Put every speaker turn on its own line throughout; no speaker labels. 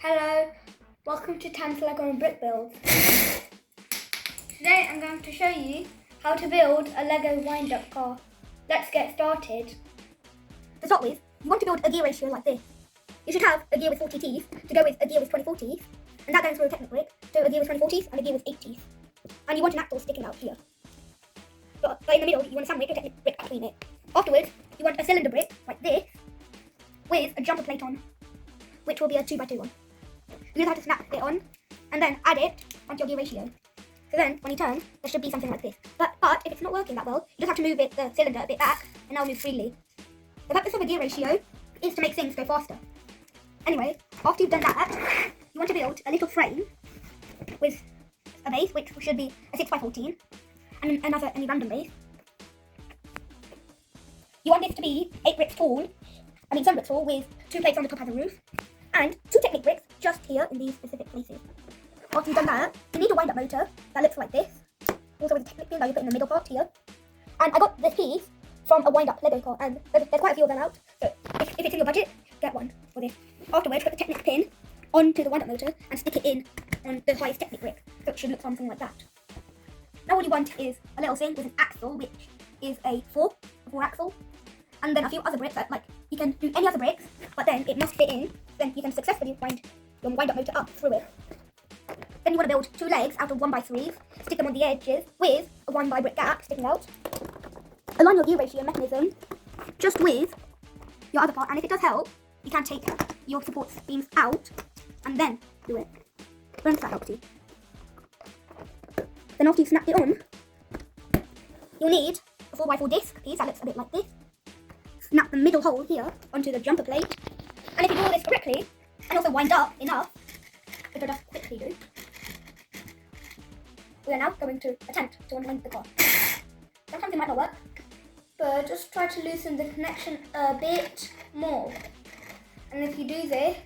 Hello, welcome to Tan's LEGO and Brick Builds. Today I'm going to show you how to build a LEGO wind-up car. Let's get started. To start with, you want to build a gear ratio like this. You should have a gear with 40 teeth to go with a gear with 24 teeth, and that goes for a Technic brick, so a gear with 24 teeth and a gear with 8 teeth. And you want an axle sticking out here. But in the middle, you want a sandwich, a Technic brick between it. Afterwards, you want a cylinder brick like this, with a jumper plate on, which will be a 2x2 one. You just have to snap it on, and then add it onto your gear ratio. So then, when you turn, there should be something like this. But if it's not working that well, you just have to move the cylinder a bit back, and that'll move freely. The purpose of a gear ratio is to make things go faster. Anyway, after you've done that, you want to build a little frame with a base, which should be a 6x14, and any random base. You want this to be 8 bricks tall, 7 bricks tall, with 2 plates on the top as a roof, and 2 Technic bricks just here in these specific places. After you've done that, you need a wind-up motor that looks like this, also with a Technic pin that you put in the middle part here. And I got this piece from a wind-up LEGO car, and there's quite a few of them out, so if it's in your budget, get one for this. Afterwards, put the Technic pin onto the wind-up motor and stick it in on the highest Technic brick, so it should look something like that. Now all you want is a little thing with an axle, which is a 4 axle, and then a few other bricks that, you can do any other bricks, but then it must fit in, then you can successfully wind your wind-up motor up through it. Then you want to build 2 legs out of 1x3s, stick them on the edges with a 1x brick gap sticking out. Align your gear ratio mechanism just with your other part, and if it does help, you can take your support beams out and then do it. Once that helps you. Then after you've snapped it on, you'll need a 4x4 disc piece that looks a bit like this. Snap the middle hole here onto the jumper plate, and if you do all this correctly, and also wind up enough, which I'll just quickly do, we are now going to attempt to unwind the car. Sometimes it might not work, but just try to loosen the connection a bit more. And if you do this,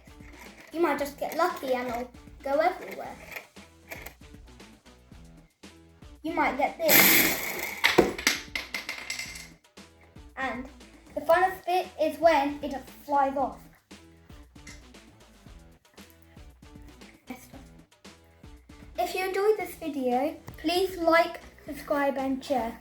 you might just get lucky and it'll go everywhere. You might get this. And the funnest bit is when it just flies off. If you enjoyed this video, please like, subscribe and share.